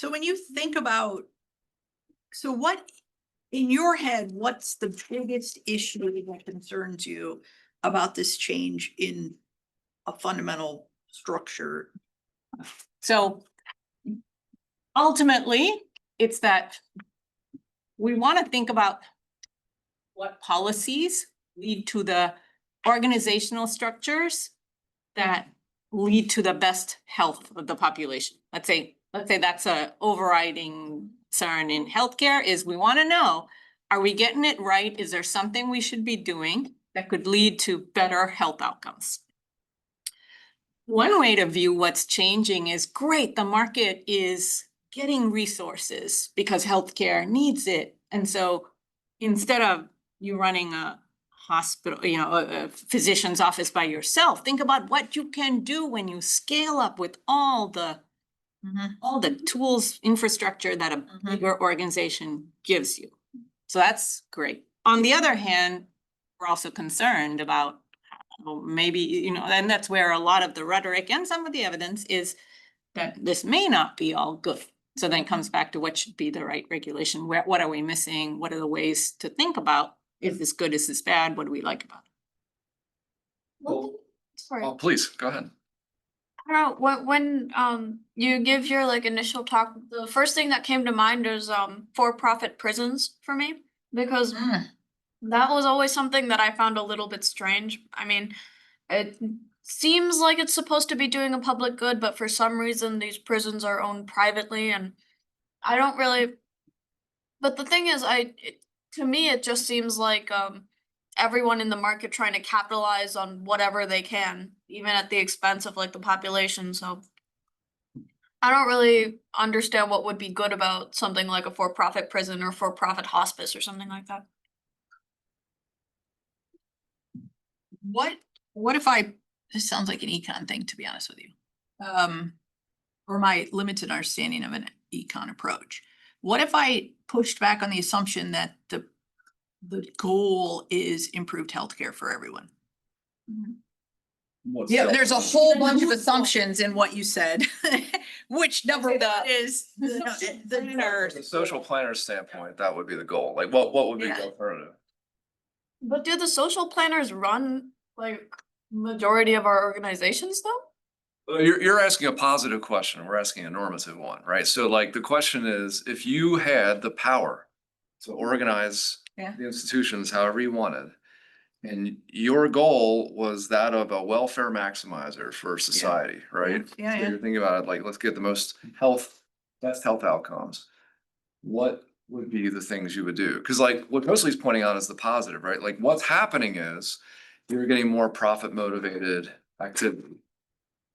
So when you think about, so what, in your head, what's the biggest issue that concerns you about this change in a fundamental structure? So ultimately, it's that we want to think about what policies lead to the organizational structures that lead to the best health of the population. Let's say that's a overriding concern in healthcare is we want to know, are we getting it right? Is there something we should be doing that could lead to better health outcomes? One way to view what's changing is great, the market is getting resources because healthcare needs it. And so instead of you running a hospital, a physician's office by yourself, think about what you can do when you scale up with all the tools, infrastructure that a bigger organization gives you. So that's great. On the other hand, we're also concerned about maybe, and that's where a lot of the rhetoric and some of the evidence is that this may not be all good. So then it comes back to what should be the right regulation. What are we missing? What are the ways to think about? Is this good? Is this bad? What do we like about it? Well, Sorry. oh, please, go ahead. I don't know, when you give your like initial talk, the first thing that came to mind is for-profit prisons for me, because that was always something that I found a little bit strange. I mean, it seems like it's supposed to be doing a public good, but for some reason these prisons are owned privately, and I don't really. But the thing is, to me it just seems like everyone in the market trying to capitalize on whatever they can, even at the expense of like the population. So I don't really understand what would be good about something like a for-profit prison or for-profit hospice or something like that. What if this sounds like an econ thing, to be honest with you. Or my limited understanding of an econ approach. What if I pushed back on the assumption that the goal is improved healthcare for everyone? Yeah, there's a whole bunch of assumptions in what you said, which number one is From the social planner standpoint, that would be the goal. Like what would be the alternative? But do the social planners run like majority of our organizations though? Well, you're asking a positive question. We're asking a normative one, right? So like the question is, if you had the power to organize the institutions however you wanted, and your goal was that of a welfare maximizer for society, right? So you're thinking about it like, let's get the best health outcomes. What would be the things you would do? Because like what Mosley's pointing out is the positive, right? Like what's happening is you're getting more profit motivated activity.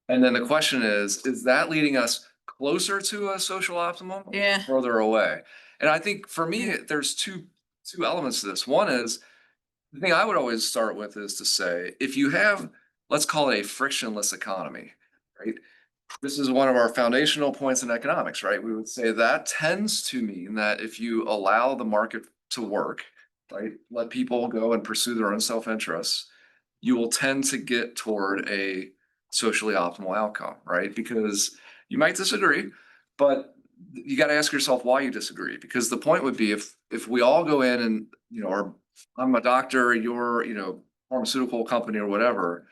And then the question is that leading us closer to a social optimum? Yeah. Or further away? And I think for me, there's two elements to this. One is, the thing I would always start with is to say, if you have, let's call it a frictionless economy, right? This is one of our foundational points in economics, right? We would say that tends to mean that if you allow the market to work, right, let people go and pursue their own self-interests, you will tend to get toward a socially optimal outcome, right? Because you might disagree, but you got to ask yourself why you disagree. Because the point would be if we all go in and, I'm a doctor, you're, pharmaceutical company or whatever.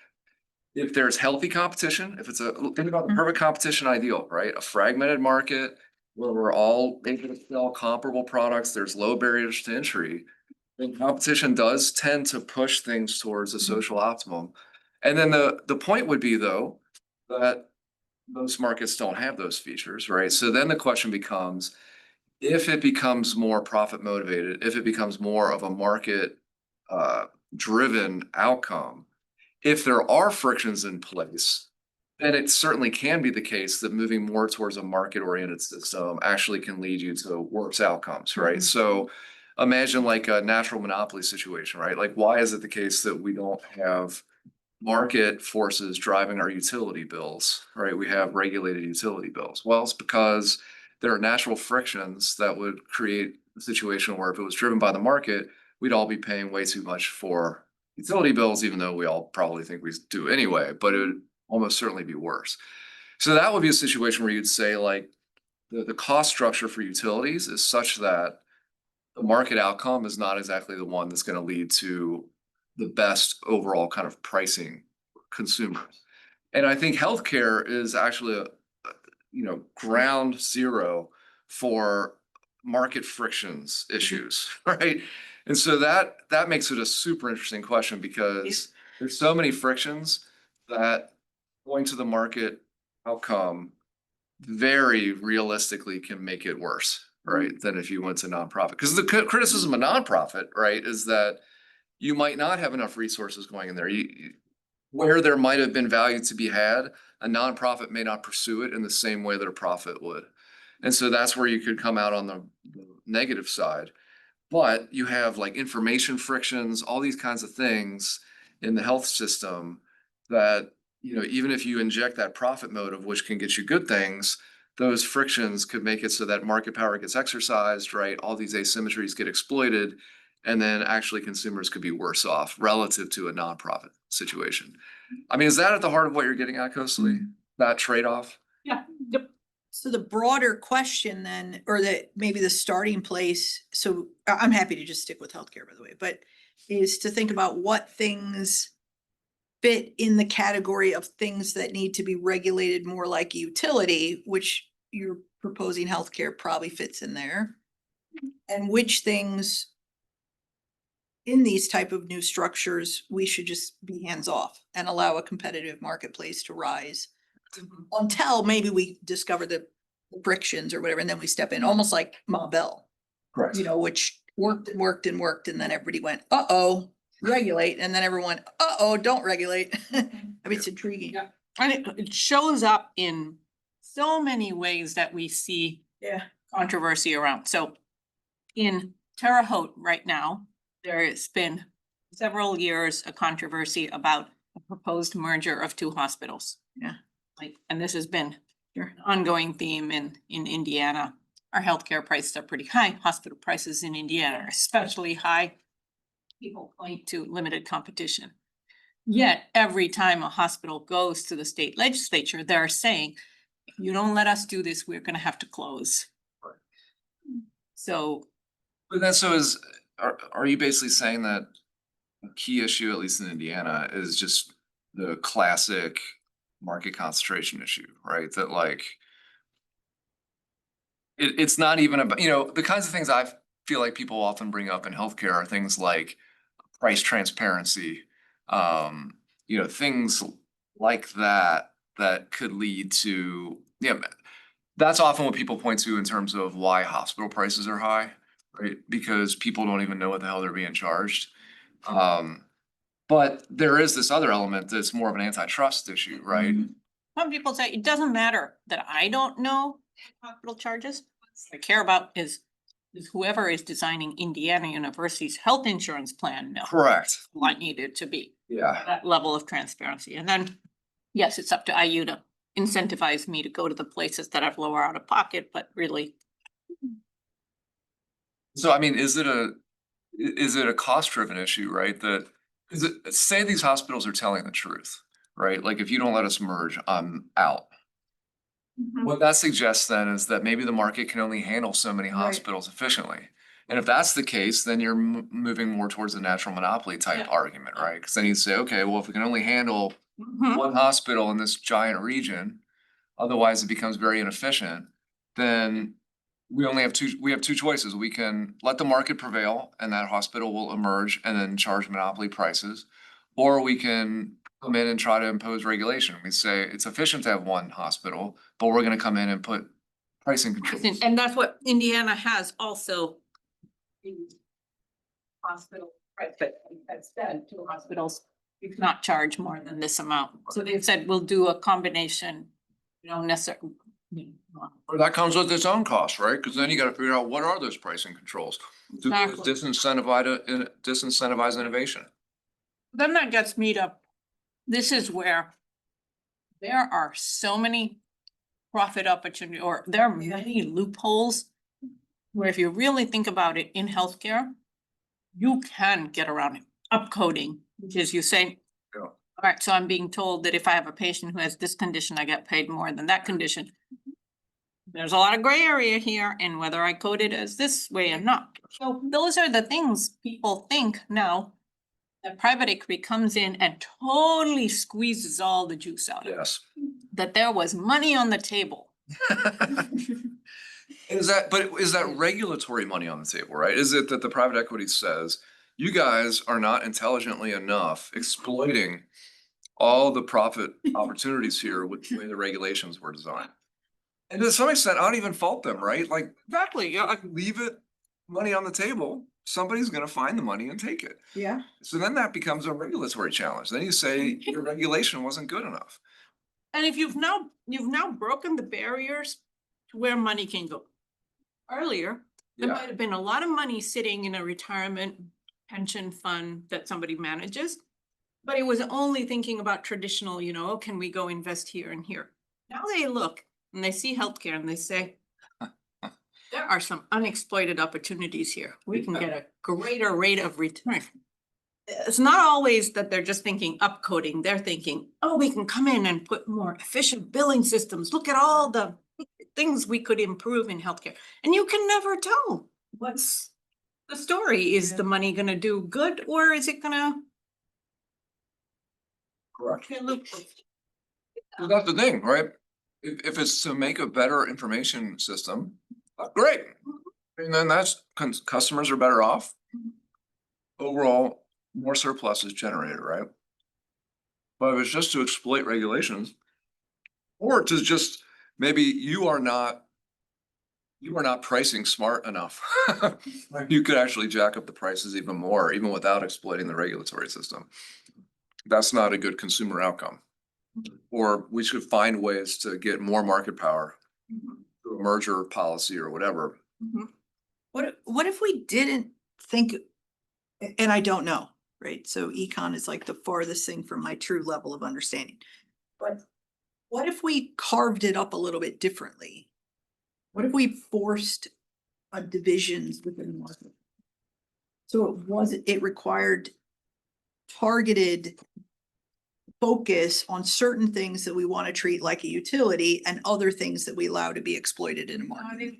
If there's healthy competition, if it's think about the perfect competition ideal, right? A fragmented market where we're all able to sell comparable products, there's low barriers to entry. Then competition does tend to push things towards a social optimum. And then the point would be though, that most markets don't have those features, right? So then the question becomes, if it becomes more profit motivated, if it becomes more of a market driven outcome, if there are frictions in place, then it certainly can be the case that moving more towards a market oriented system actually can lead you to worse outcomes, right? So imagine like a natural monopoly situation, right? Like why is it the case that we don't have market forces driving our utility bills, right? We have regulated utility bills. Well, it's because there are natural frictions that would create a situation where if it was driven by the market, we'd all be paying way too much for utility bills, even though we all probably think we do anyway, but it would almost certainly be worse. So that would be a situation where you'd say like, the cost structure for utilities is such that the market outcome is not exactly the one that's gonna lead to the best overall kind of pricing for consumers. And I think healthcare is actually ground zero for market frictions issues, right? And so that makes it a super interesting question because there's so many frictions that going to the market outcome very realistically can make it worse, right? Than if you went to nonprofit. Because the criticism of nonprofit, right, is that you might not have enough resources going in there. Where there might have been value to be had, a nonprofit may not pursue it in the same way that a profit would. And so that's where you could come out on the negative side. But you have like information frictions, all these kinds of things in the health system that, even if you inject that profit motive, which can get you good things, those frictions could make it so that market power gets exercised, right? All these asymmetries get exploited, and then actually consumers could be worse off relative to a nonprofit situation. I mean, is that at the heart of what you're getting at, Kosali? That trade-off? Yeah, yep. So the broader question then, or maybe the starting place, so I'm happy to just stick with healthcare, by the way, but is to think about what things fit in the category of things that need to be regulated more like a utility, which you're proposing healthcare probably fits in there. And which things in these type of new structures, we should just be hands off and allow a competitive marketplace to rise until maybe we discover the frictions or whatever, and then we step in, almost like Ma Bell, Correct. which worked and worked and worked, and then everybody went, uh-oh, regulate, and then everyone, uh-oh, don't regulate. I mean, it's intriguing. Yeah. And it shows up in so many ways that we see Yeah. controversy around. So in Terre Haute right now, there has been several years a controversy about a proposed merger of two hospitals. Yeah. And this has been an ongoing theme in Indiana. Our healthcare prices are pretty high. Hospital prices in Indiana are especially high. People point to limited competition. Yet every time a hospital goes to the state legislature, they're saying, if you don't let us do this, we're gonna have to close. Right. So But then are you basically saying that a key issue, at least in Indiana, is just the classic market concentration issue, right? That like it's not even about, the kinds of things I feel like people often bring up in healthcare are things like price transparency, things like that could lead to, that's often what people point to in terms of why hospital prices are high, right? Because people don't even know what the hell they're being charged. But there is this other element that's more of an antitrust issue, right? some people say it doesn't matter that I don't know hospital charges. What I care about is whoever is designing Indiana University's health insurance plan knows Correct. what needed to be. Yeah. That level of transparency. And then, yes, it's up to IU to incentivize me to go to the places that have lower out of pocket, but really. So I mean, is it a cost driven issue, right? Say these hospitals are telling the truth, right? Like if you don't let us merge, I'm out. What that suggests then is that maybe the market can only handle so many hospitals efficiently. And if that's the case, then you're moving more towards a natural monopoly type argument, right? Because then you say, okay, well, if we can only handle one hospital in this giant region, otherwise it becomes very inefficient, then we have two choices. We can let the market prevail and that hospital will emerge and then charge monopoly prices, or we can come in and try to impose regulation. We say it's efficient to have one hospital, but we're gonna come in and put pricing controls. And that's what Indiana has also. Hospital, right, but that's said, two hospitals, you cannot charge more than this amount. So they've said, we'll do a combination, necessarily. Or that comes with its own cost, right? Because then you gotta figure out what are those pricing controls? Do those Exactly. disincentivize innovation? Then that gets me to, this is where there are so many profit opportunity, or there are many loopholes where if you really think about it in healthcare, you can get around it. Upcoding, which is you say, Yeah. all right, so I'm being told that if I have a patient who has this condition, I get paid more than that condition. there's a lot of gray area here and whether I code it as this way or not. So those are the things people think now. That private equity comes in and totally squeezes all the juice out of it. Yes. That there was money on the table. Is that regulatory money on the table, right? Is it that the private equity says, you guys are not intelligently enough exploiting all the profit opportunities here with the way the regulations were designed? And to some extent, I don't even fault them, right? Like, exactly, yeah, I leave it, money on the table, somebody's gonna find the money and take it. Yeah. So then that becomes a regulatory challenge. Then you say your regulation wasn't good enough. And if you've now broken the barriers to where money can go. Earlier, there Yeah. might have been a lot of money sitting in a retirement pension fund that somebody manages. But it was only thinking about traditional, oh, can we go invest here and here? Now they look and they see healthcare and they say, there are some unexploited opportunities here. We can get a greater rate of return. It's not always that they're just thinking upcoding. They're thinking, oh, we can come in and put more efficient billing systems. Look at all the things we could improve in healthcare. And you can never tell what's the story. Is the money gonna do good or is it gonna? Correct. Well, that's the thing, right? If it's to make a better information system, great. And then that's, customers are better off. Overall, more surplus is generated, right? But if it's just to exploit regulations, or to just, maybe you are not pricing smart enough. You could actually jack up the prices even more, even without exploiting the regulatory system. That's not a good consumer outcome. Or we should find ways to get more market power through a merger policy or whatever. What if we didn't think, and I don't know, right? So econ is like the farthest thing from my true level of understanding. But what if we carved it up a little bit differently? What if we forced a divisions within the market? So it required targeted focus on certain things that we want to treat like a utility and other things that we allow to be exploited in a market.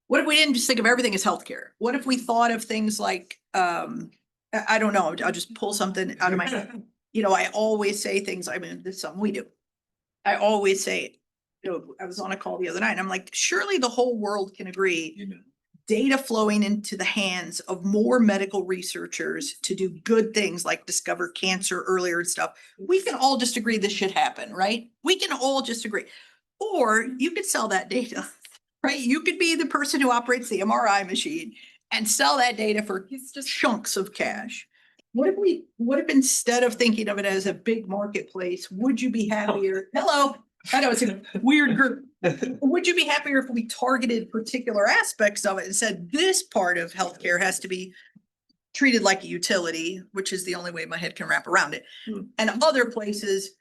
What if we didn't just think of everything as healthcare? What if we thought of things like, I don't know, I'll just pull something out of my head. I always say things, I mean, this is something we do. I always say, I was on a call the other night and I'm like, surely the whole world can agree. Data flowing into the hands of more medical researchers to do good things like discover cancer earlier and stuff. We can all just agree this should happen, right? We can all just agree. Or you could sell that data, right? You could be the person who operates the MRI machine and sell that data for just chunks of cash. What if instead of thinking of it as a big marketplace, would you be happier? Hello, I know it's a weird group. Would you be happier if we targeted particular aspects of it and said this part of healthcare has to be treated like a utility, which is the only way my head can wrap around it. And other places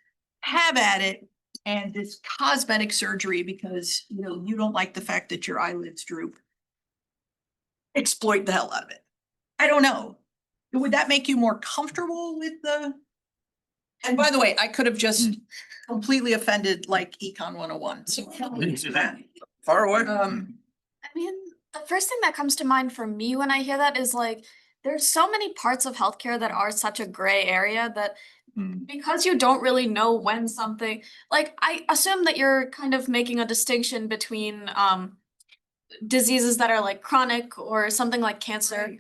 have at it and this cosmetic surgery because you don't like the fact that your eyelids droop. Exploit the hell out of it. I don't know. Would that make you more comfortable with the? And by the way, I could have just completely offended like Econ 101. So Far away. I mean, the first thing that comes to mind for me when I hear that is like, there's so many parts of healthcare that are such a gray area that because you don't really know when something, like I assume that you're kind of making a distinction between diseases that are like chronic or something like cancer.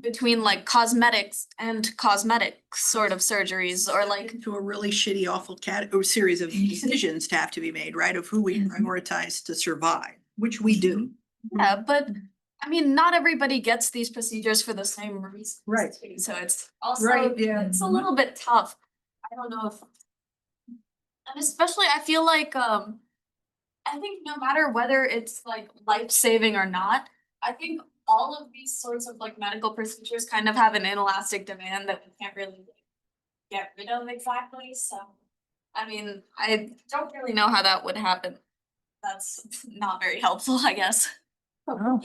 Between like cosmetics and cosmetic sort of surgeries or like to a really shitty, awful series of decisions to have to be made, right? Of who we prioritize to survive, which we do. yeah, but I mean, not everybody gets these procedures for the same reasons. Right. too, so it's also, Right, yeah. it's a little bit tough. I don't know if, and especially I feel like, I think no matter whether it's like life-saving or not, I think all of these sorts of like medical procedures kind of have an inelastic demand that we can't really get rid of exactly, so. I mean, I don't really know how that would happen. That's not very helpful, I guess. And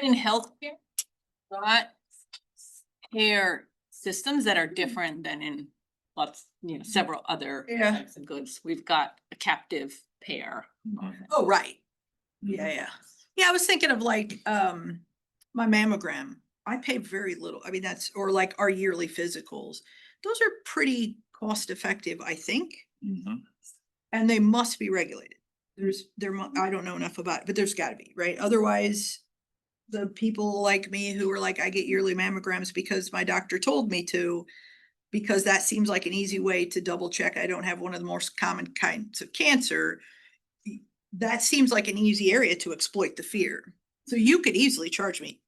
in healthcare, got care systems that are different than in lots, several other Yeah. types of goods. We've got a captive payer. Oh, right. Yeah, yeah. Yeah, I was thinking of like, my mammogram. I pay very little. I mean, that's, or like our yearly physicals. Those are pretty cost effective, I think, Mhm. and they must be regulated. I don't know enough about it, but there's gotta be, right? Otherwise, the people like me who are like, I get yearly mammograms because my doctor told me to, because that seems like an easy way to double check I don't have one of the most common kinds of cancer. That seems like an easy area to exploit the fear. So you could easily charge me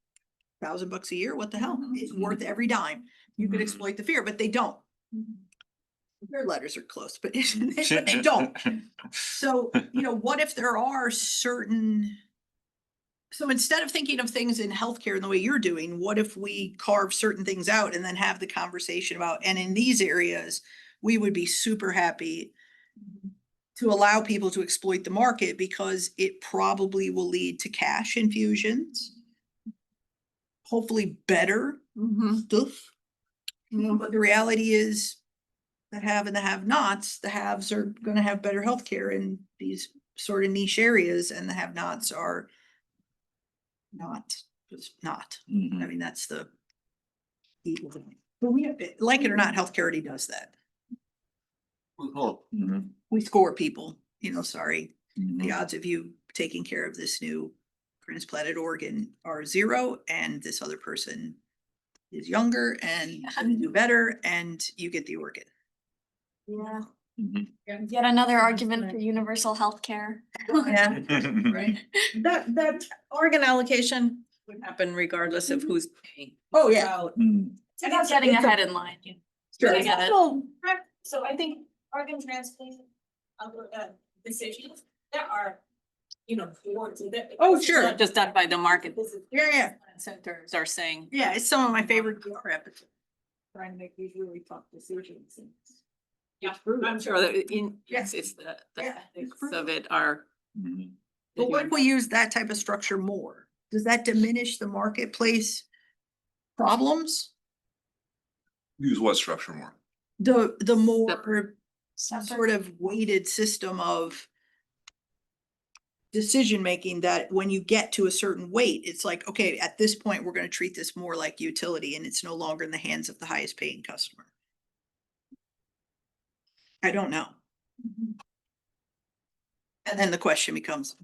$1,000 a year. What the hell? It's worth every dime. You could Mhm. exploit the fear, but they don't. Their letters are close, but but they don't. So, what if there are certain, so instead of thinking of things in healthcare in the way you're doing, what if we carve certain things out and then have the conversation about, and in these areas, we would be super happy to allow people to exploit the market because it probably will lead to cash infusions. Hopefully better stuff. But the reality is the have and the have-nots, the haves are gonna have better healthcare in these sort of niche areas, and the have-nots are not, just not. I Mhm. mean, that's the evil thing. But we, like it or not, healthcare already does that. Mhm. We score people, sorry. The Mhm. odds of you taking care of this new transplanted organ are 0, and this other person is younger and gonna do better, and you get the organ. Yeah, Mhm. yet another argument for universal healthcare. Yeah. Right. That organ allocation would happen regardless of who's paying. Oh, yeah. Mhm. It's getting ahead in line. Sure. I get it. So I think organ transplant decisions, there are, boards of it. Oh, This is sure. not Just done by the market. This is. Yeah. Centers are saying. Yeah, it's some of my favorite episodes. Trying to make these really tough decisions and. Yeah, I'm sure that yes, it's the Yeah. ethics of it are. Mhm. But what if we use that type of structure more? Does that diminish the marketplace problems? Use what structure more? The more some sort of weighted system of decision-making that when you get to a certain weight, it's like, okay, at this point, we're gonna treat this more like utility and it's no longer in the hands of the highest paying customer. I don't know. And then the question becomes,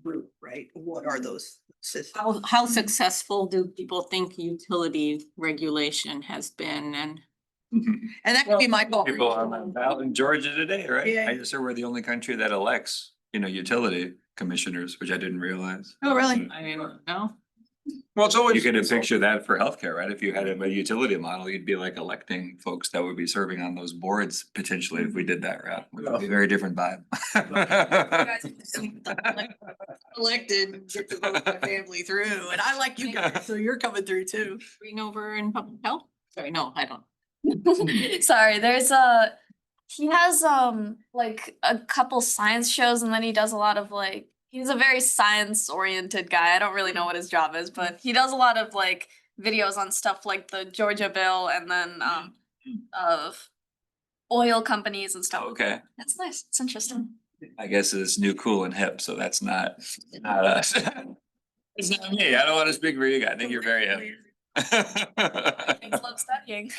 right? What are those systems? How successful do people think utility regulation has been and? And that could be my goal. People on my ballot in Georgia today, right? Yeah. I just heard we're the only country that elects, utility commissioners, which I didn't realize. Oh, really? I mean, no, Well, it's always. You can picture that for healthcare, right? If you had a utility model, you'd be like electing folks that would be serving on those boards potentially if we did that route. It would be a very different vibe. Elected, get to vote my family through, and I like you guys, so you're coming through too. green over in public health? Sorry, no, I don't. Sorry, he has like a couple science shows and then he does a lot of he's a very science oriented guy. I don't really know what his job is, but he does a lot of videos on stuff like the Georgia bill and then of oil companies and stuff. Okay, That's nice. It's interesting. I guess it's new, cool and hip, so that's not us. It's not me. I don't want to speak for you guys. I think you're very hip. I love studying.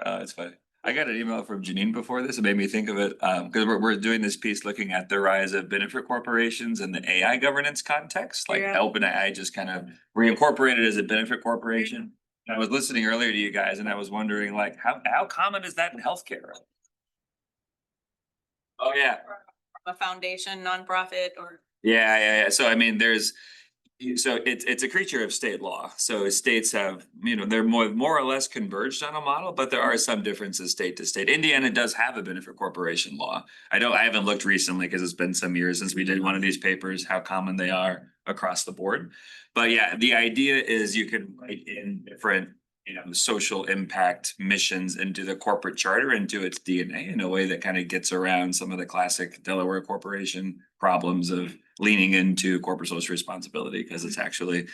It's funny. I got an email from Janine before this. It made me think of it, because we're doing this piece looking at the rise of benefit corporations in the AI governance context, like Yeah. OpenAI just kind of reincorporated as a benefit corporation. And I was listening earlier to you guys and I was wondering how common is that in healthcare? Oh, yeah. A foundation, nonprofit or. Yeah. So I mean, it's a creature of state law. So states have, they're more or less converged on a model, but there are some differences state to state. Indiana does have a benefit corporation law. I haven't looked recently because it's been some years since we did one of these papers, how common they are across the board. But yeah, the idea is you can write in different, social impact missions into the corporate charter, into its DNA in a way that kind of gets around some of the classic Delaware corporation problems of leaning into corporate social responsibility, because it's actually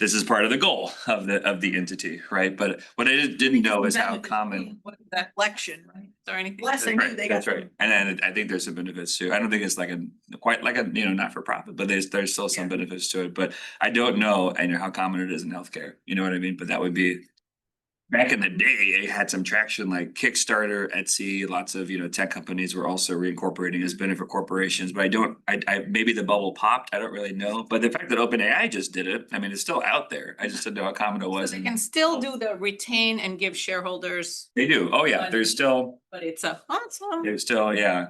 this is part of the goal of the entity, right? But what I didn't know is how common. That election, right? Or anything. Last I That's knew, right, they got. that's right. And then I think there's some benefits too. I don't think it's like quite like a, not for profit, but there's still some benefits to it. But I don't know, how common it is in healthcare, you know what I mean? But that would be. Back in the day, it had some traction like Kickstarter, Etsy, lots of, tech companies were also reincorporating as benefit corporations, but I maybe the bubble popped, I don't really know. But the fact that OpenAI just did it, I mean, it's still out there. I just didn't know how common it So was. they and- can still do the retain and give shareholders, They do. Oh, yeah, there's still, but it's awesome. there's still, yeah.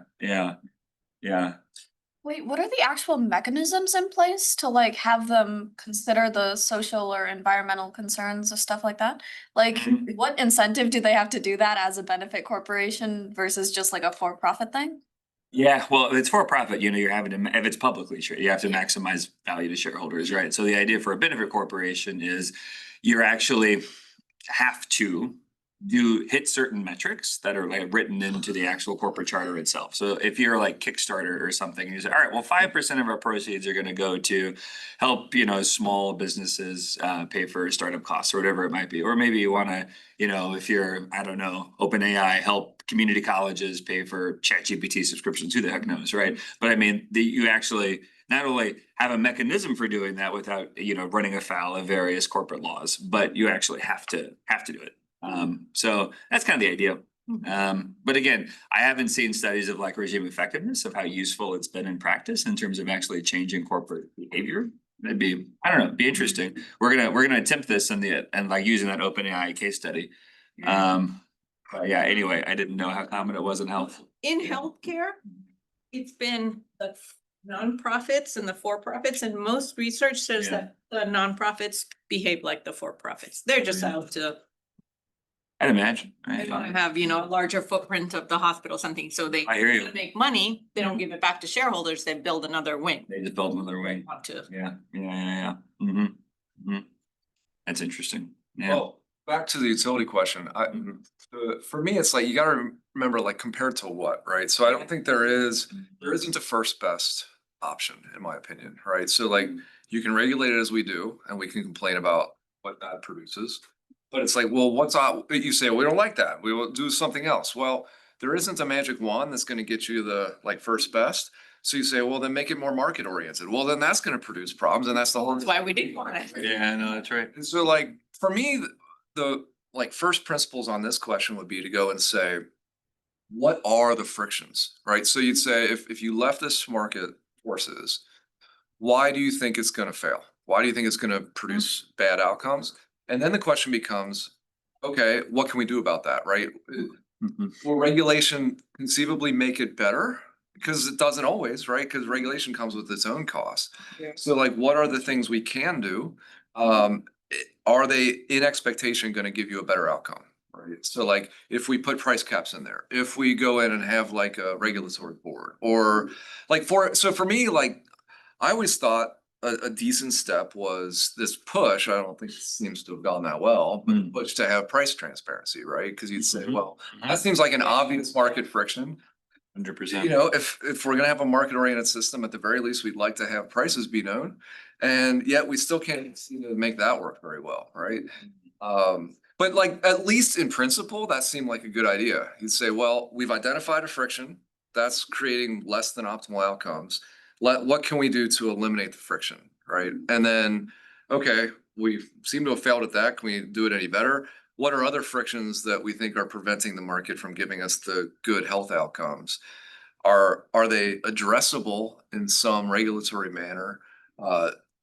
Wait, what are the actual mechanisms in place to like have them consider the social or environmental concerns or stuff like that? Like, Mhm. what incentive do they have to do that as a benefit corporation versus just like a for-profit thing? Yeah, well, if it's for profit, you're having to, if it's publicly traded, you have to maximize value to shareholders, right? So the idea for a benefit corporation is you're actually have to hit certain metrics that are like written into the actual corporate charter itself. So if you're like Kickstarter or something, and you say, all right, well, 5% of our proceeds are gonna go to help, small businesses pay for startup costs or whatever it might be. Or maybe you wanna, if you're, I don't know, OpenAI, help community colleges pay for ChatGPT subscriptions, who the heck knows, right? But I mean, you actually not only have a mechanism for doing that without, running afoul of various corporate laws, but you actually have to do it. So that's kind of the idea. But again, I haven't seen studies of like regime effectiveness of how useful it's been in practice in terms of actually changing corporate behavior. That'd be, I don't know, it'd be interesting. We're gonna attempt this and like using that OpenAI case study. But yeah, anyway, I didn't know how common it was in health. In healthcare, it's been the nonprofits and the for-profits, and most research says Yeah. that the nonprofits behave like the for-profits. They're just Yeah. out to, I'd imagine. they Right? wanna have, a larger footprint of the hospital, something, so they I hear you. make money, they don't give it back to shareholders, they build another wing. They just build another way. Want to. Yeah. That's interesting. Yeah. Well, back to the utility question, for me, it's like, you gotta remember, like, compared to what, right? So I don't think there isn't a first best option, in my opinion, right? So like, you can regulate it as we do, and we can complain about what that produces. But it's like, well, you say, we don't like that, we will do something else. Well, there isn't a magic wand that's gonna get you the like first best. So you say, well, then make it more market oriented. Well, then that's gonna produce problems, and that's the whole. That's why we didn't want it. Yeah, no, that's right. And so like, for me, the like first principles on this question would be to go and say, what are the frictions, right? So you'd say, if you left this market forces, why do you think it's gonna fail? Why do you think it's gonna produce bad outcomes? And then the question becomes, okay, what can we do about that, right? Will regulation conceivably make it better? Because it doesn't always, right? Because regulation comes with its own costs. Yeah. So like, what are the things we can do? Are they in expectation gonna give you a better outcome? Right? So like, if we put price caps in there, if we go in and have like a regulatory board, or like so for me, like, I always thought a decent step was this push. I don't think it seems to have gone that well, but a push to have price transparency, right? Cause you'd say, Mhm. well, that seems like an obvious market friction. 100%. You know, if we're gonna have a market oriented system, at the very least, we'd like to have prices be known. And yet we still can't seem to make that work very well, right? But like, at least in principle, that seemed like a good idea. You'd say, well, we've identified a friction that's creating less than optimal outcomes. What can we do to eliminate the friction, right? And then, okay, we seem to have failed at that. Can we do it any better? What are other frictions that we think are preventing the market from giving us the good health outcomes? Are they addressable in some regulatory manner?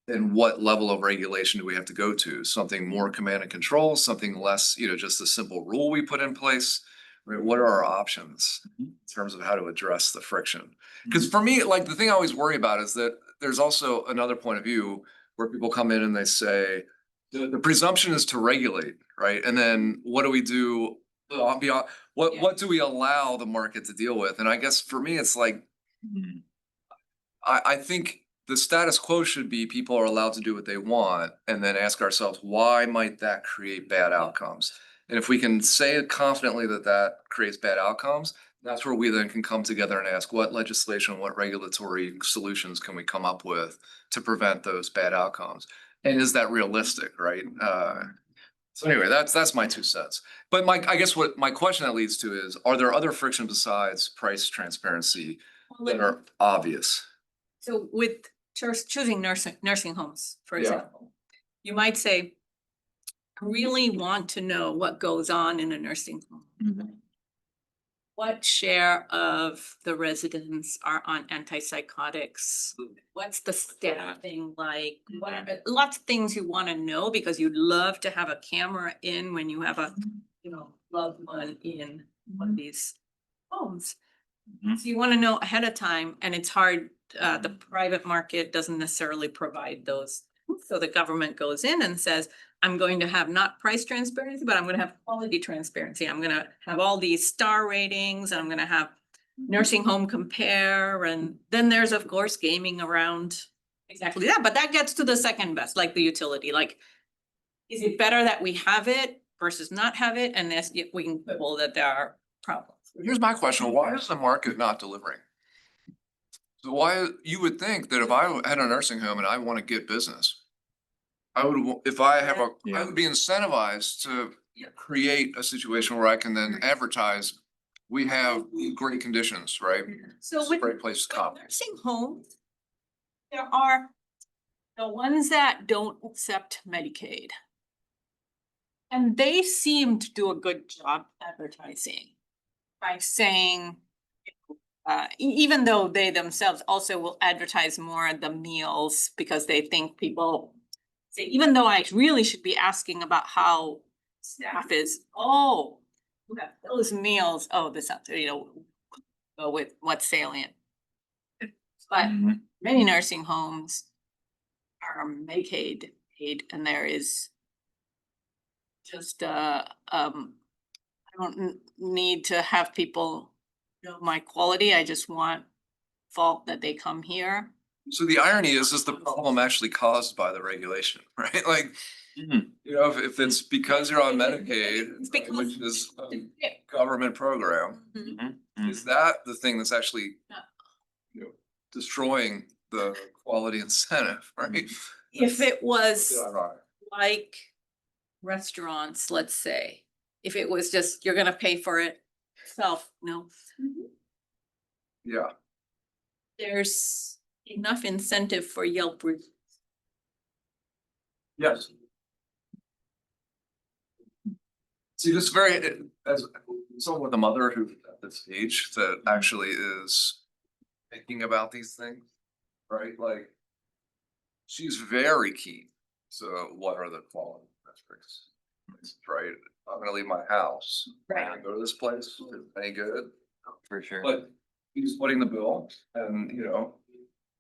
And what level of regulation do we have to go to? Something more command and control, something less, just a simple rule we put in place? Right? What are our options in terms of how to address the friction? Because for me, like, the thing I always worry about is that there's also another point of view where people come in and they say, the presumption is to regulate, right? And then what do we do beyond, what do we allow the market to deal with? And I guess for me, it's like, I think the status quo should be people are allowed to do what they want, and then ask ourselves, why might that create bad outcomes? And if we can say confidently that that creates bad outcomes, that's where we then can come together and ask, what legislation, what regulatory solutions can we come up with to prevent those bad outcomes? And is that realistic, right? So anyway, that's my 2 cents. But I guess what my question that leads to is, are there other friction besides price transparency that are obvious? So with choosing nursing homes, for Yeah. example, you might say, I really want to know what goes on in a nursing home. What share of the residents are on antipsychotics? What's the staffing like? What are, lots of things you wanna know because you'd love to have a camera in when you have a, you know, loved one in one of these homes. Mhm. So you wanna know ahead of time, and it's hard, the private market doesn't necessarily provide those. So the government goes in and says, I'm going to have not price transparency, but I'm gonna have quality transparency. I'm gonna have all these star ratings, and I'm gonna have nursing home compare, and then there's of course gaming around exactly that, but that gets to the second best, like the utility, like, is it better that we have it versus not have it? And this, we can quibble that there are problems. Here's my question, why is the market not delivering? So why, you would think that if I had a nursing home and I wanna get business, I would, if I have I Yeah. would be incentivized to create a situation where I can then advertise, we have great conditions, right? So It's a with great place to come. nursing homes, there are the ones that don't accept Medicaid. And they seem to do a good job advertising by saying, even though they themselves also will advertise more the meals because they think people say, even though I really should be asking about how staff is, oh, you have those meals, oh, this, you know, go with what's salient. But Mhm. many nursing homes are Medicaid paid, and there is just, I don't need to have people know my quality, I just want fault that they come here. So the irony is the problem actually caused by the regulation, right? Like, Mhm. you know, if it's because you're on Medicaid, It's because- which is a government program, Mhm. Mhm. is that the thing that's actually, Yeah. you know, destroying the quality incentive, right? If it was Yeah, ironic. like restaurants, let's say, if it was just, you're gonna pay for it yourself, no. Yeah, There's enough incentive for Yelp reviews. yes. See, this very, as someone with a mother who's at this age that actually is thinking about these things, right? Like, she's very keen. So what are the quality metrics? Right? I'm gonna leave my house. I'm gonna go to this place, is it any good? For sure. But he's footing the bill and, you know,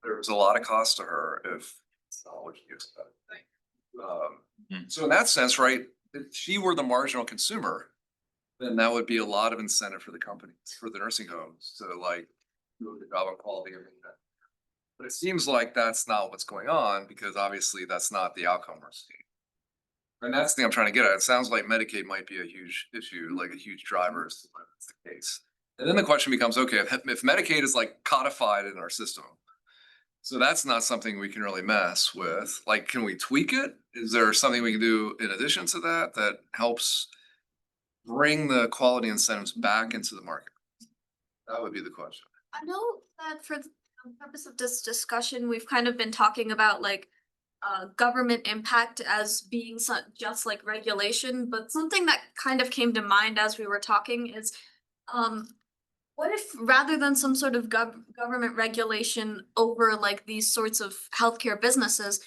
there's a lot of cost to her if it's not what you expect. So in that sense, right, if she were the marginal consumer, then that would be a lot of incentive for the companies, for the nursing homes to like do a good job on quality and everything. But it seems like that's not what's going on because obviously that's not the outcome we're seeing. And that's the thing I'm trying to get at. It sounds like Medicaid might be a huge issue, like a huge driver as to why that's the case. And then the question becomes, okay, if Medicaid is like codified in our system, so that's not something we can really mess with. Like, can we tweak it? Is there something we can do in addition to that that helps bring the quality incentives back into the market? That would be the question. I know that for the purpose of this discussion, we've kind of been talking about like government impact as being just like regulation, but something that kind of came to mind as we were talking is what if rather than some sort of government regulation over like these sorts of healthcare businesses,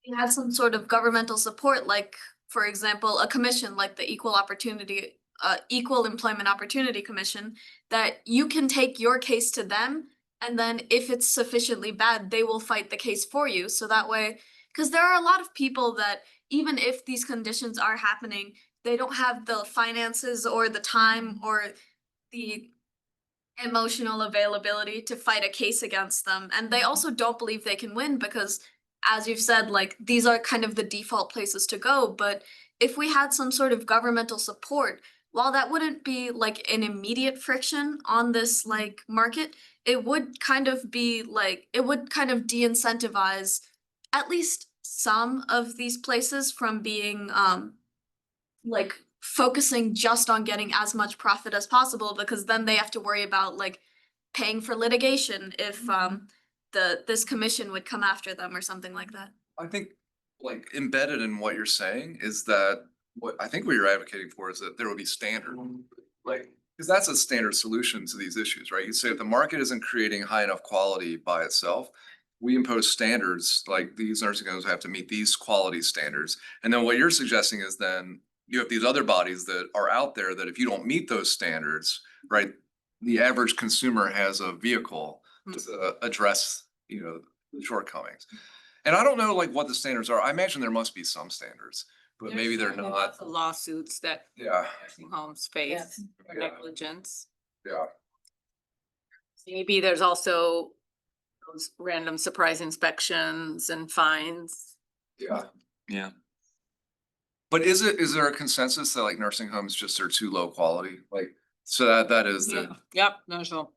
you had some sort of governmental support, like for example, a commission like the Equal Employment Opportunity Commission, that you can take your case to them, and then if it's sufficiently bad, they will fight the case for you. So that way, because there are a lot of people that even if these conditions are happening, they don't have the finances or the time or the emotional availability to fight a case against them, and they also don't believe they can win because as you've said, like these are kind of the default places to go. But if we had some sort of governmental support, while that wouldn't be like an immediate friction on this like market, it would kind of be like, it would kind of de-incentivize at least some of these places from being like focusing just on getting as much profit as possible, because then they have to worry about like paying for litigation if this commission would come after them or something like that. I think like embedded in what you're saying is that what I think what you're advocating for is that there would be standard. Like, because that's a standard solution to these issues, right? You say if the market isn't creating high enough quality by itself, we impose standards, like these nursing homes have to meet these quality standards. And then what you're suggesting is then you have these other bodies that are out there that if you don't meet those standards, right? The average consumer has a vehicle to address, you know, the shortcomings. And I don't know like what the standards are. I imagine there must be some standards, but maybe they're not. Lots of lawsuits that Yeah, nursing homes face for Yeah. negligence. yeah. Maybe there's also those random surprise inspections and fines. Yeah. Yeah. But is there a consensus that like nursing homes just are too low quality? Like, so that is the, Yep, national.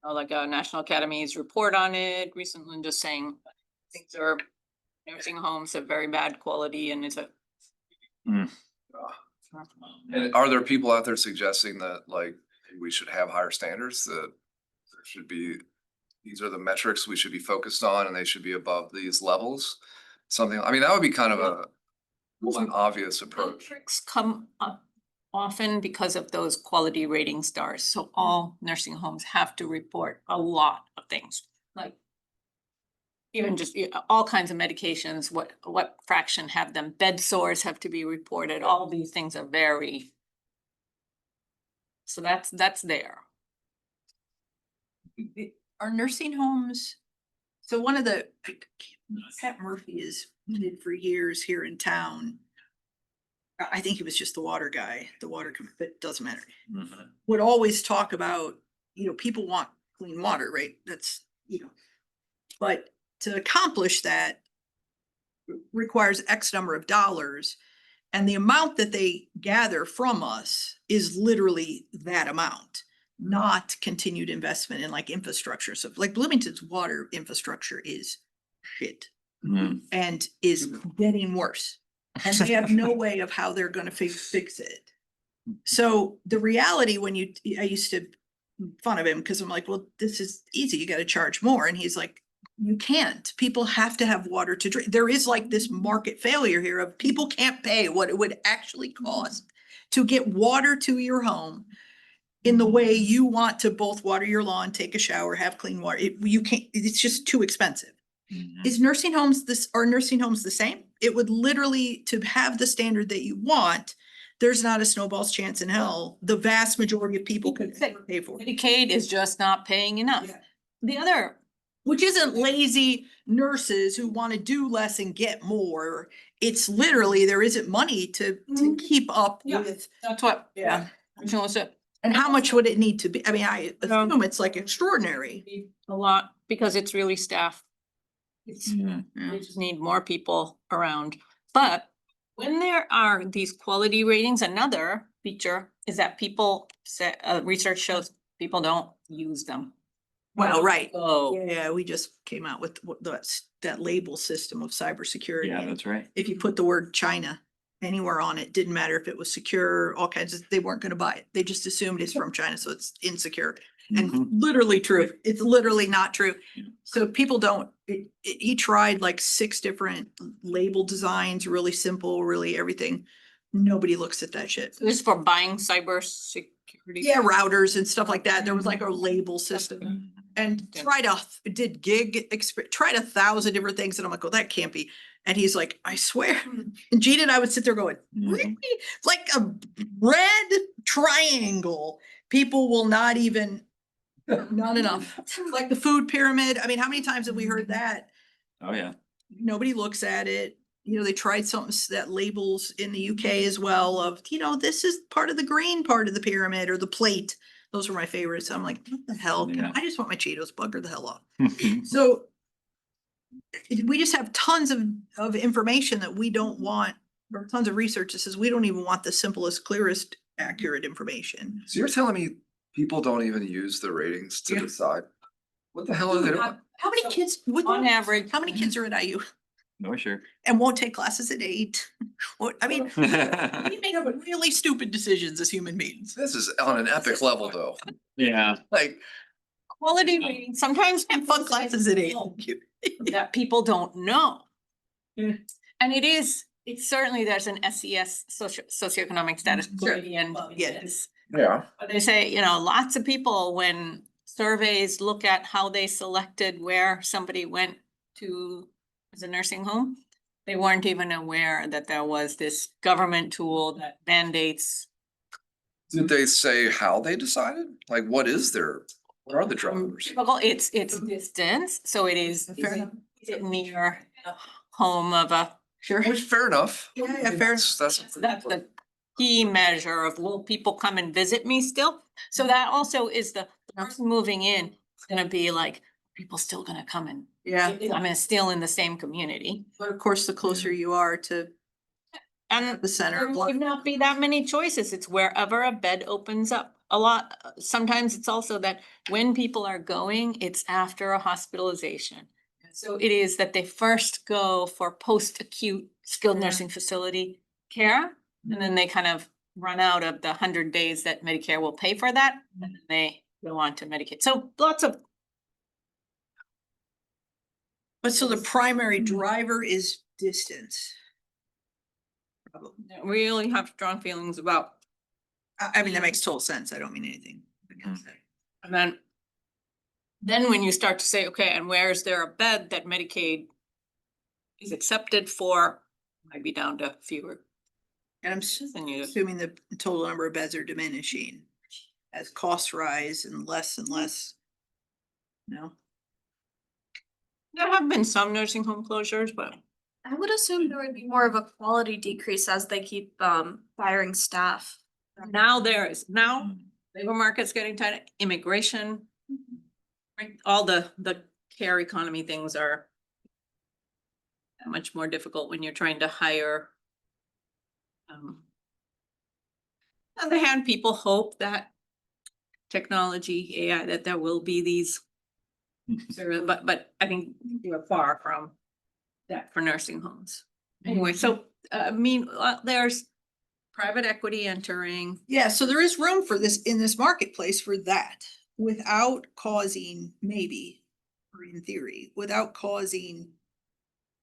Like National Academy's report on it recently, just saying things are, nursing homes have very bad quality and it's a. and are there people out there suggesting that like we should have higher standards, that there should be, these are the metrics we should be focused on and they should be above these levels? Something, I mean, that would be kind of an obvious approach. Metrics come up often because of those quality rating stars. So all nursing homes have to report a lot of things, like even just all kinds of medications, what fraction have them, bed sores have to be reported, all these things are very. So that's there. Are nursing homes, so one of the, Pat Murphy has did for years here in town. I think he was just the water guy, but it doesn't matter. Would always talk about, you know, people want clean water, right? That's, you know. But to accomplish that requires X number of dollars. And the amount that they gather from us is literally that amount, not continued investment in like infrastructure. So like Bloomington's water infrastructure is shit and is getting worse. And they have no way of how they're gonna fix it. So the reality when I used to fun of him because I'm like, well, this is easy. You gotta charge more. And he's like, you can't. People have to have water to drink. There is like this market failure here of people can't pay what it would actually cost to get water to your home in the way you want to both water your lawn, take a shower, have clean water. You can't, it's just too expensive. Is nursing homes are nursing homes the same? It would literally, to have the standard that you want, there's not a snowball's chance in hell. The vast majority of people could ever pay for it. Medicaid is just not paying enough. Yeah. The other, Which isn't lazy nurses who want to do less and get more. It's literally, there isn't money to keep up Yeah. with. that's what. Yeah. So And how much would it need to be? I mean, I assume it's like extraordinary. a lot, because it's really staff. Yeah. We just need more people around. But when there are these quality ratings, another feature is that people say, research shows people don't use them. Well, right. Oh, Yeah, we just came out with that label system of cybersecurity. Yeah, And that's right. if you put the word China anywhere on it, didn't matter if it was secure, all kinds of, they weren't gonna buy it. They just assumed it's from China, so it's insecure. And literally true. It's literally not true. Yeah. So people don't, he tried like 6 different label designs, really simple, really everything. Nobody looks at that shit. this is for buying cybersecurity. Yeah, routers and stuff like that. There was like a label system. And tried 1,000 different things. And I'm like, oh, that can't be. And he's like, I swear. And Gina and I would sit there going, really? Like a red triangle. People will not even, not enough. Like the food pyramid. I mean, how many times have we heard that? Oh, yeah. Nobody looks at it. You know, they tried something that labels in the UK as well of, you know, this is part of the green part of the pyramid or the plate. Those were my favorites. I'm like, what the hell? Yeah. I just want my Cheetos, bugger the hell off. So we just have tons of information that we don't want, or tons of research that says we don't even want the simplest, clearest, accurate information. So you're telling me people don't even use the ratings to decide? What the hell are they doing? How many kids, On average. how many kids are at IU? No, sure. and won't take classes at 8. I mean, we make really stupid decisions as human beings. This is on an epic level though, Yeah. like, Quality reading, sometimes And fun classes at 8. that people don't know. And it's certainly, there's an SES, socioeconomic status Sure. gradient. Well, yeah. Yes. yeah. But they say, lots of people, when surveys look at how they selected where somebody went to as a nursing home, they weren't even aware that there was this government tool that mandates. Did they say how they decided? Like, what are the drivers? Well, it's distance, so it is, Fair enough. is it near the home of a, Sure. Which, fair enough. Yeah, yeah, fair. That's. that's the key measure of, will people come and visit me still? So that also is the person moving in, is gonna be like, people still gonna come and, Yeah, I mean, still in the same community. but of course, the closer you are to And the center there of might life. not be that many choices. It's wherever a bed opens up. A lot, sometimes it's also that when people are going, it's after a hospitalization. So it is that they first go for post-acute skilled Yeah. nursing facility care, and then they kind of run out of the 100 days that Medicare will pay for that, and then they go on to Medicaid. So lots of, But so the primary driver is distance. Probably. really have strong feelings about. I mean, that makes total sense. I don't mean anything against that. And then when you start to say, okay, and where is there a bed that Medicaid is accepted for, might be down to fewer. And I'm Then you, assuming the total number of beds are diminishing as costs rise and less. No, there have been some nursing home closures, but I would assume there would be more of a quality decrease as they keep firing staff. now labor market's getting tight, immigration. Right, all the care economy things are much more difficult when you're trying to hire. On the other hand, people hope that technology, AI, that there will be these. But I think we're far from that for nursing homes. Anyway, so there's private equity entering. yeah, so there is room for this in this marketplace for that without causing, maybe, or in theory, without causing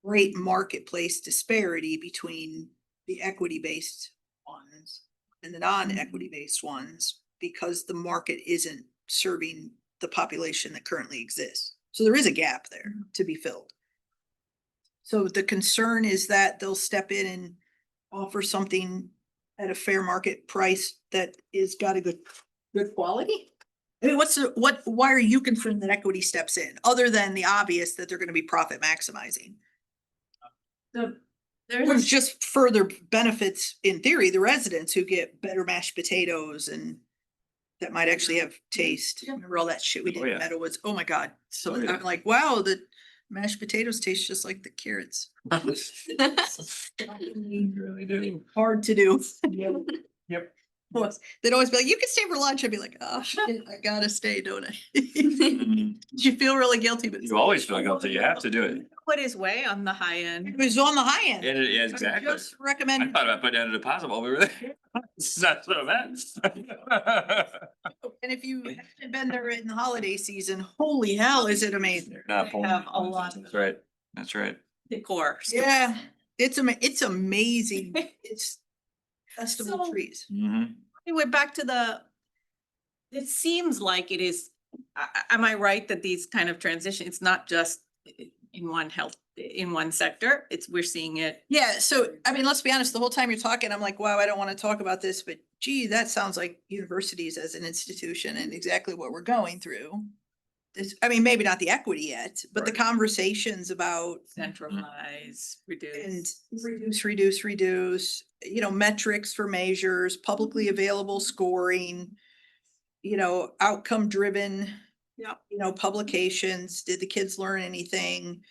great marketplace disparity between the equity-based ones and the non-equity-based ones, because the market isn't serving the population that currently exists. So there is a gap there to be filled. So the concern is that they'll step in and offer something at a fair market price that is got a good quality. I mean, why are you concerned that equity steps in, other than the obvious that they're gonna be profit maximizing? Which just further benefits, in theory, the residents who get better mashed potatoes and that might actually have taste. Remember all that shit we did Oh, in yeah. Meadowwoods? Oh my God. So Oh, yeah. I'm like, wow, the mashed potatoes taste just like the carrots. Really do. Hard to do. Yep. They'd always be like, you can stay for lunch. I'd be like, oh shit, I gotta stay, don't I? You feel really guilty, but. You always feel guilty, you have to do it. What is way on the high end? It was on the high end. Yeah, I exactly. just I recommend, thought about putting down a deposit while we were there. It's not so bad. and if you haven't been there in the holiday season, holy hell, is it amazing? Not They pulling- have a lot. That's right, that's right. Decor. Yeah, it's amazing. It's festival So- trees. Mhm. Anyway, back to it seems like it is, am I right that these kind of transition, it's not just in one sector, we're seeing it. Yeah, so, I mean, let's be honest, the whole time you're talking, I'm like, wow, I don't want to talk about this, but gee, that sounds like universities as an institution and exactly what we're going through. This, I mean, maybe not the equity yet, but the Right. conversations about Centralize, and reduce. reduce, metrics for measures, publicly available scoring, outcome driven. Yep. Publications. Did the kids learn anything?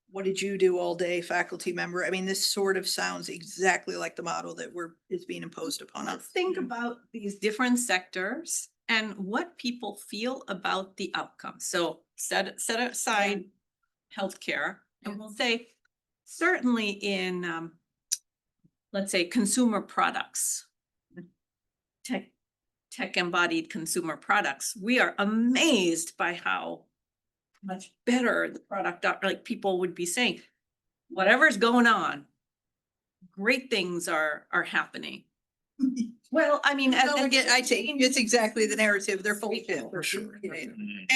What did you do all day, faculty member? I mean, this sort of sounds exactly like the model that is being imposed upon us. Let's think about these different sectors and what people feel about the outcome. So set aside healthcare and we'll say certainly in, let's say, consumer products, tech embodied consumer products, we are amazed by how much better the product, like people would be saying, whatever's going on, great things are happening. Well, I mean, No, again, I take, it's exactly the narrative. They're full of shit. For sure.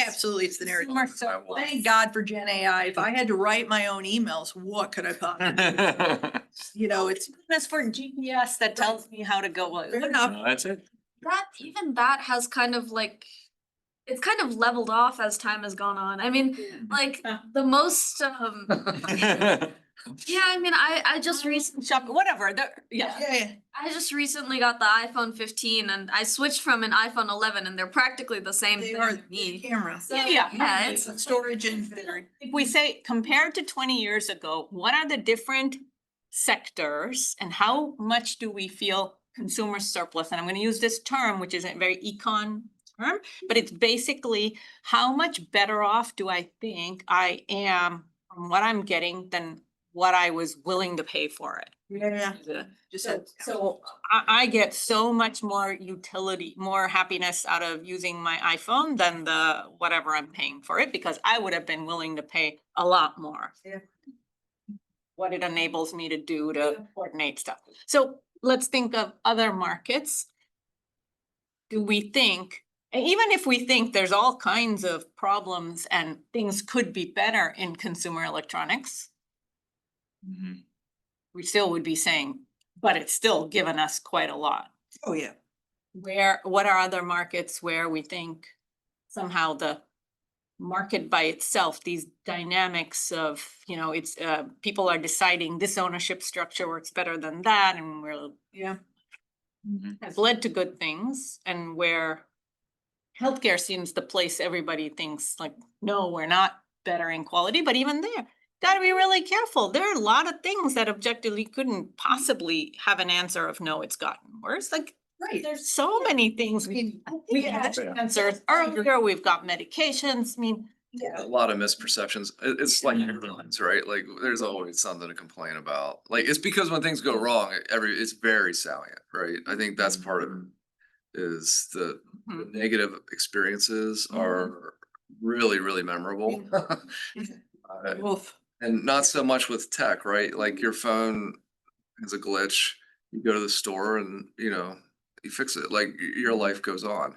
Absolutely, it's the narrative. Consumer surplus. Thank God for Gen AI. If I had to write my own emails, what could I possibly, you know, it's That's for GPS that tells me how to go. fair enough. No, that's it. That, even that has kind of like, it's kind of leveled off as time has gone on. I mean, like, the most, yeah, I mean, I just recently, Shop, whatever, yeah. Yeah, I just recently got the iPhone 15 and I switched from an iPhone 11 and they're practically the same they thing are to the me. camera. So, Yeah. yeah, it's, Storage and battery. If we say compared to 20 years ago, what are the different sectors and how much do we feel consumer surplus? And I'm gonna use this term, which isn't very econ term, but it's basically how much better off do I think I am from what I'm getting than what I was willing to pay for it. Yeah, just So I get so much more utility, more happiness out of using my iPhone than the whatever I'm paying for it, because I would have been willing to pay a lot more. Yeah. What it enables me to do to coordinate stuff. So let's think of other markets. Do we think, and even if we think there's all kinds of problems and things could be better in consumer electronics, we still would be saying, but it's still given us quite a lot. Oh, yeah. What are other markets where we think somehow the market by itself, these dynamics of, it's, people are deciding this ownership structure works better than that, and Yeah. has led to good things, and where healthcare seems the place everybody thinks like, no, we're not better in quality, but even there, gotta be really careful. There are a lot of things that objectively couldn't possibly have an answer of no, it's gotten worse. Like, Right. there's so many things we Yeah. had answers earlier, we've got medications, I mean. A lot of misperceptions. It's like airlines, right? Like there's always something to complain about. Like it's because when things go wrong, it's very salient, right? I think that's part of it is the negative experiences are really, really memorable. Wolf. And not so much with tech, right? Like your phone has a glitch, you go to the store and, you fix it, like your life goes on.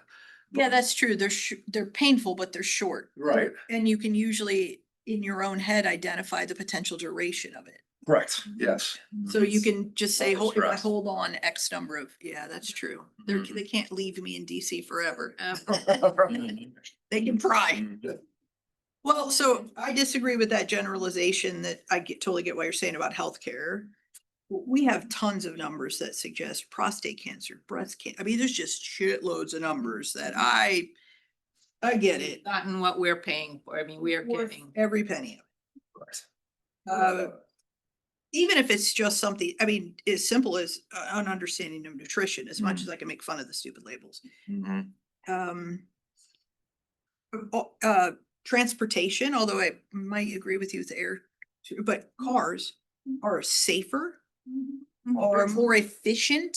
Yeah, that's true. They're painful, but they're short. Right. And you can usually, in your own head, identify the potential duration of it. Correct, yes. So you can just say, Level if I stress. hold on X number of, yeah, that's true. They can't leave me in DC forever. They can try. Well, so I disagree with that generalization that totally get what you're saying about healthcare. We have tons of numbers that suggest prostate cancer, breast cancer. I mean, there's just shitloads of numbers that I get it. Gotten what we're paying for, I mean, we are Worth getting. every penny of it. Even if it's just something, I mean, as simple as an understanding of nutrition, as much as I can make fun of the stupid labels. Transportation, although I might agree with you with the air, but cars are safer or more efficient.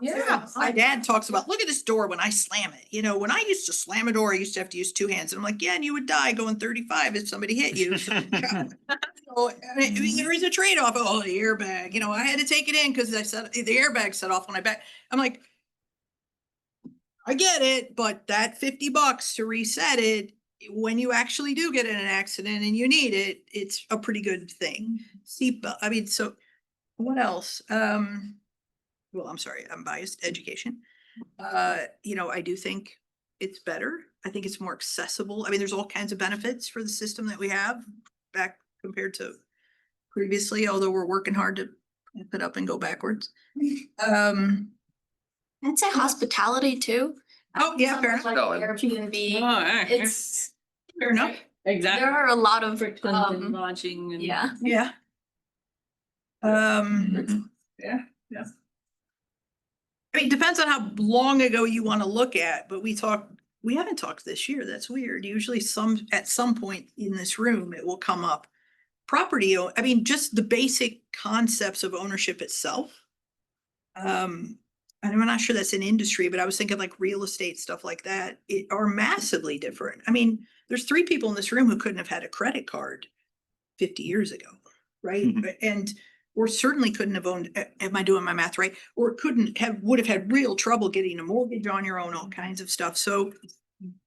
Yeah, my dad talks about, look at this door when I slam it. When I used to slam a door, I used to have to use two hands. And I'm like, yeah, and you would die going 35 if somebody hit you. So, I mean, there is a trade-off. Oh, the airbag, I had to take it in because I said the airbag set off when I back. I'm like, I get it, but that $50 to reset it, when you actually do get in an accident and you need it, it's a pretty good thing. Seatbelt, I mean, so what else? Well, I'm sorry, I'm biased, education. I do think it's better. I think it's more accessible. I mean, there's all kinds of benefits for the system that we have back compared to previously, although we're working hard to put up and go backwards. I'd say hospitality too. Oh, yeah, fair enough. Like Airbnb, it's, Fair enough. Exactly. there are a lot of, Launching and. yeah. Yeah. Yeah. I mean, it depends on how long ago you want to look at, but we haven't talked this year. That's weird. Usually at some point in this room, it will come up. property, I mean, just the basic concepts of ownership itself. And I'm not sure that's an industry, but I was thinking like real estate, stuff like that, are massively different. I mean, there's 3 people in this room who couldn't have had a credit card 50 years ago, right? Mhm. And or certainly couldn't have owned, am I doing my math right? Or would have had real trouble getting a mortgage on your own, all kinds of stuff. So,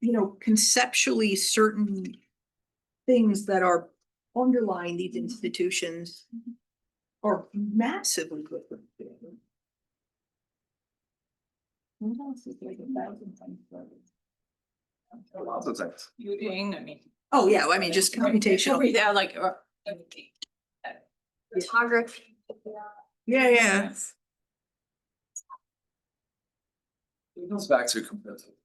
you know, conceptually, certain things that are underlying these institutions are massively different. What else is like 1,000 times better? Lots of things. Computing, I mean. Oh, yeah, I mean, just computational. Yeah, like, everything. Photography. Yeah, yeah. It goes back to competitive.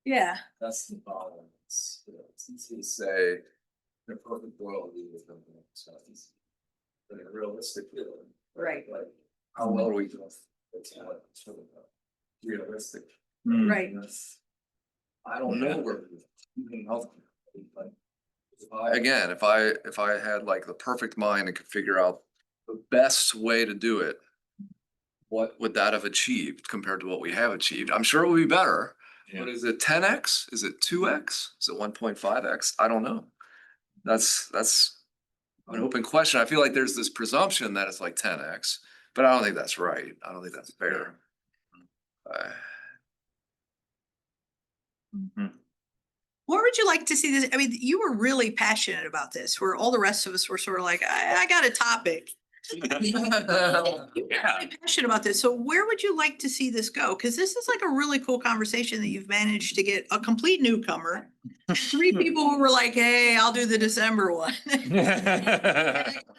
Yeah. That's the problem. It's easy to say the perfect world is something that's not easy. But a realistic feeling. Right. Like, how well are we doing? It's not sort of realistic. Right. I don't know where. Even health. But if I had like the perfect mind and could figure out the best way to do it, what would that have achieved compared to what we have achieved? I'm sure it would be better. But is it 10x? Is it 2x? Is it 1.5x? I don't know. That's an open question. I feel like there's this presumption that it's like 10x, but I don't think that's right. I don't think that's fair. Where would you like to see this? I mean, you were really passionate about this, where all the rest of us were sort of like, I got a topic. You were really passionate about this. So where would you like to see this go? Because this is like a really cool conversation that you've managed to get a complete newcomer. And 3 people who were like, hey, I'll do the December one.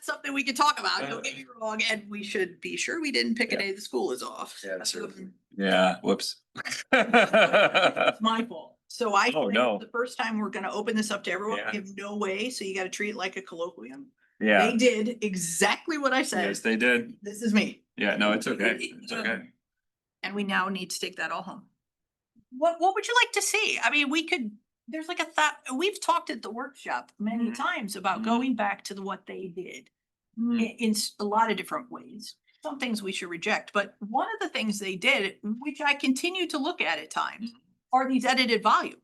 Something we could talk about, don't get me wrong, and we should be sure we didn't pick a day the school is off. Yeah, sure. Yeah, whoops. It's my fault. So I, Oh, no. the first time we're gonna open this up to everyone, Yeah. we have no way, so you gotta treat it like a colloquium. Yeah, They did exactly what I said. yes, they did. This is me. Yeah, no, it's okay. It's okay. And we now need to take that all home. What would you like to see? I mean, we could, there's like a thought, we've talked at the workshop many Mhm. times about Mhm. going back to what they did. In a lot of different ways. Some things we should reject, but one of the things they did, which I continue to look at times, are these edited volumes.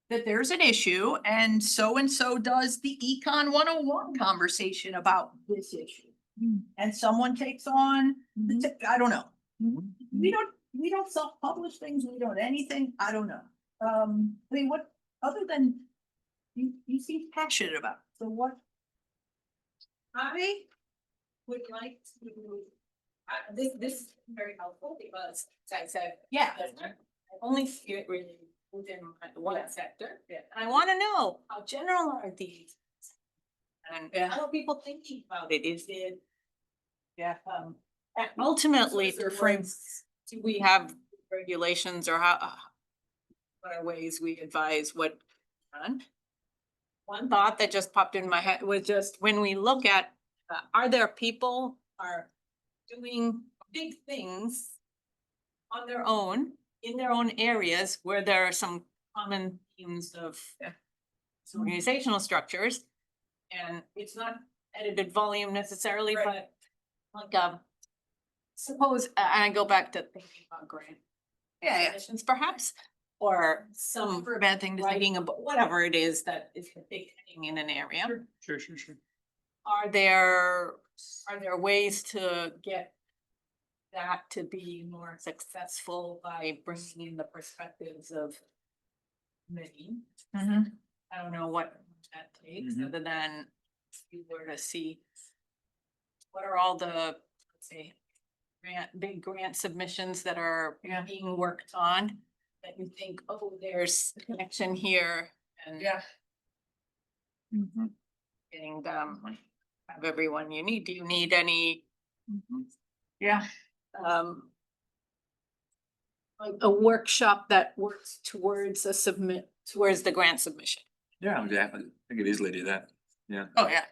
That there's an issue and so does the Econ 101 conversation about this issue. And someone takes on, I don't know. We don't self-publish things, we don't anything, I don't know. I mean, what, other than, you seem passionate about, it. So what? I would like to, this is very helpful because, as I said, Yeah. I only see it really within one sector. And I wanna know, how general are these? And Yeah. how are people thinking about it? Is it? Yeah. And ultimately, So is there frames, do we have regulations or how? What are ways we advise what done? One thought that just popped in my head was just when we look at, are there people are doing big things on their own, in their own areas where there are some common themes of organizational structures. And it's not edited volume necessarily, Right. but like, suppose, I go back to thinking about grant. Yeah. Submissions perhaps, or some For a bad thing to say. writing about whatever it is that is a big thing in an area. Sure. Are there ways to get that to be more successful by bringing in the perspectives of many? I don't know what that takes, Mhm. other than if you were to see what are all the, let's say, big grant submissions that are being worked on, that you think, oh, there's a connection here and Yeah. getting have everyone you need. Do you need any Yeah. like a workshop that works towards towards the grant submission? Yeah, I could easily do that. Yeah. Oh, yeah.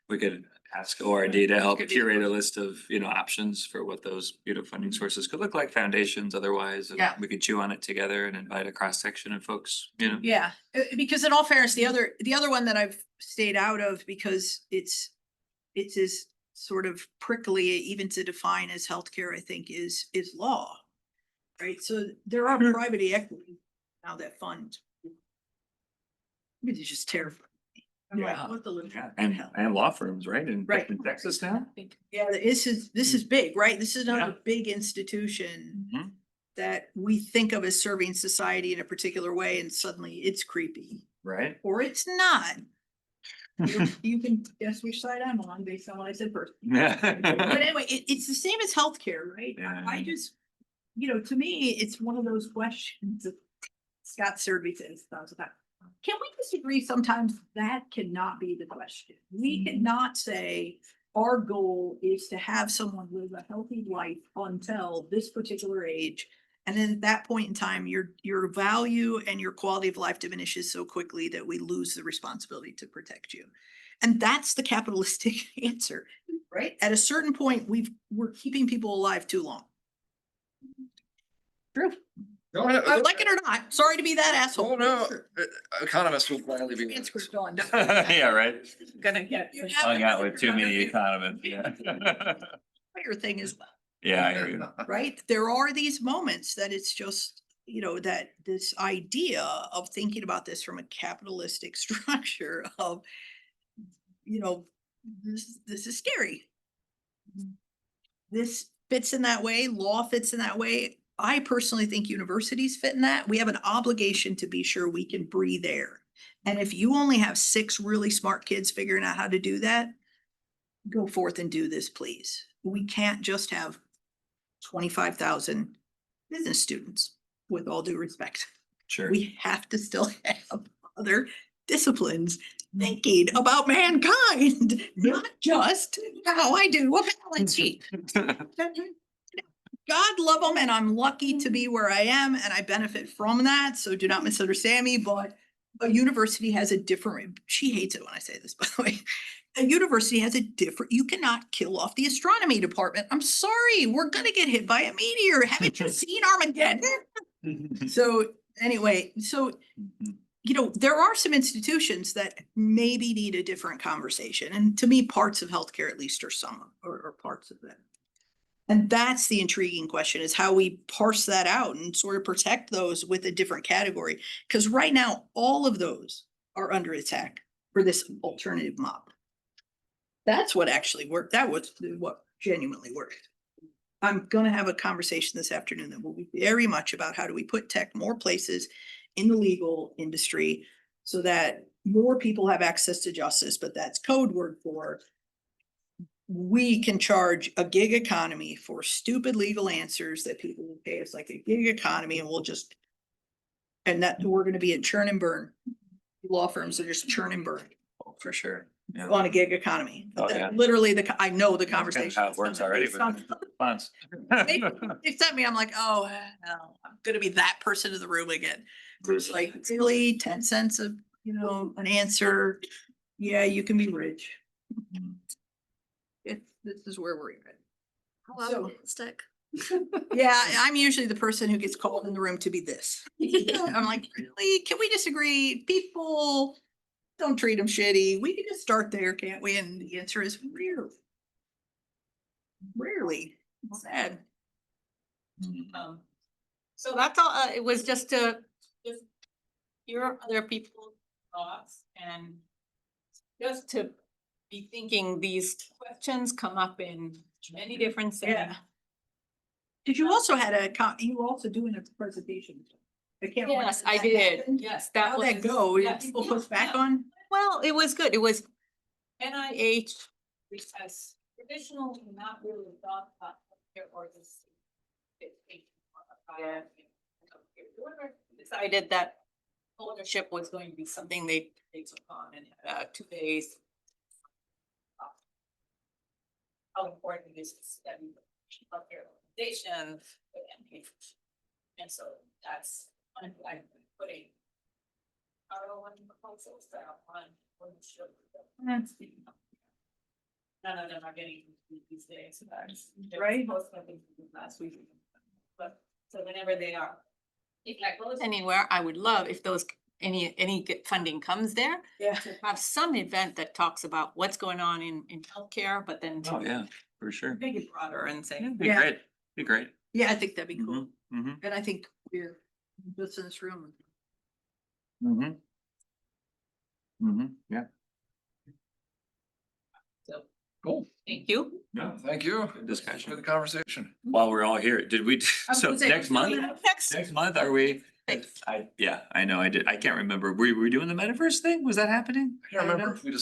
We could ask ORD to help Could be curate a question. list of, options for what those, funding sources could look like, foundations otherwise. And Yeah. we could chew on it together and invite a cross section of folks, Yeah, because in all fairness, the other one that I've stayed out of because it's as sort of prickly even to define as healthcare, I think, is law. Right, so there are private equity now that fund. It's just terrifying. I'm like, Yeah. what the living And hell? law firms, right? Right. In Texas now. Yeah, this is big, right? This is Yeah. another big institution Mhm. that we think of as serving society in a particular way, and suddenly it's creepy, Right. or it's not. You can guess which side I'm on based on what I said first. But Yeah. anyway, it's the same as healthcare, right? I Yeah. just, to me, it's one of those questions that Scott Serby says thousand times. Can we disagree? Sometimes that cannot be the question. We cannot say our goal is to have someone live a healthy life until this particular age. And then at that point in time, your value and your quality of life diminishes so quickly that we lose the responsibility to protect you. And that's the capitalistic answer, right? At a certain point, we're keeping people alive too long. True. No, no, I like it or not. Sorry to be that asshole. Oh, no, economists will gladly be. Answer's done. Yeah, right. Gonna get. You have Hung out with to too many remember economists, yeah. your thing as well, Yeah, I hear you. right? There are these moments that it's just, that this idea of thinking about this from a capitalistic structure of, this is scary. This fits in that way, law fits in that way. I personally think universities fit in that. We have an obligation to be sure we can breathe air. And if you only have 6 really smart kids figuring out how to do that, go forth and do this, please. We can't just have 25,000 business students, with all due respect. Sure. We have to still have other disciplines thinking about mankind, not just how I do a balance sheet. God love them, and I'm lucky to be where I am, and I benefit from that, so do not misunderstand me, but a university has a different, she hates it when I say this, by the way. A university has a different, you cannot kill off the astronomy department. I'm sorry, we're gonna get hit by a meteor. Haven't you seen Armageddon? So anyway, there are some institutions that maybe need a different conversation. And to me, parts of healthcare at least are some, or parts of them. And that's the intriguing question, is how we parse that out and sort of protect those with a different category. Because right now, all of those are under attack for this alternative model. That's what actually worked. That was what genuinely worked. I'm going to have a conversation this afternoon that will be very much about how do we put tech more places in the legal industry so that more people have access to justice, but that's code word for we can charge a gig economy for stupid legal answers that people will pay us like a gig economy, and and that we're going to be at churn and burn. Law firms are just churn and burn. Oh, for sure. Yeah. On a gig economy. Oh, yeah. Literally, I know the That's kind of conversation. how it works already, but funds. They sent me, I'm like, oh, no, I'm gonna be that person in the room again. It's like, really 10 cents of, an answer. Yeah, you can be rich. This is where we're at. How So- optimistic. Yeah, I'm usually the person who gets called in the room to be this. I'm like, really? Can we disagree? People don't treat them shitty. We can just start there, can't we? And the answer is rarely. Rarely. It's sad. So that's all, it was just to, just hear other people's thoughts and just to be thinking these questions come up in many different settings. Yeah. Did you also you were also doing a presentation? I can't remember Yes, if I that did. happened. Yes, that How'd was. that go? Did yes, people yeah, push back yeah. on? Well, it was good. It was NIH, which has traditionally not really thought about healthcare or this. Decided that ownership was going to be something they took on and had 2 days. How important it is to study healthcare organizations. And so that's one I'm putting. Our own proposals that on ownership. none of them are getting these days. Right. Most of them last week. But, so whenever they are. If that goes Anywhere, I would love if those, any funding comes there, Yeah. to have some event that talks about what's going on in healthcare, but then Oh, to yeah, for sure. make it broader and say. Be Yeah. great, be great. Yeah, I think that'd be cool. Mm-hmm, And I think we're just in this room. mm-hmm. Mm-hmm, yeah. So, Cool. thank you. Yeah, thank you. Good discussion. For the conversation. While we're all here, did we, I was so gonna say, next month? Next. Next month, are we? Thanks. Yeah, I know, I can't remember. Were we doing the metaverse thing? Was that happening? I can't remember if we just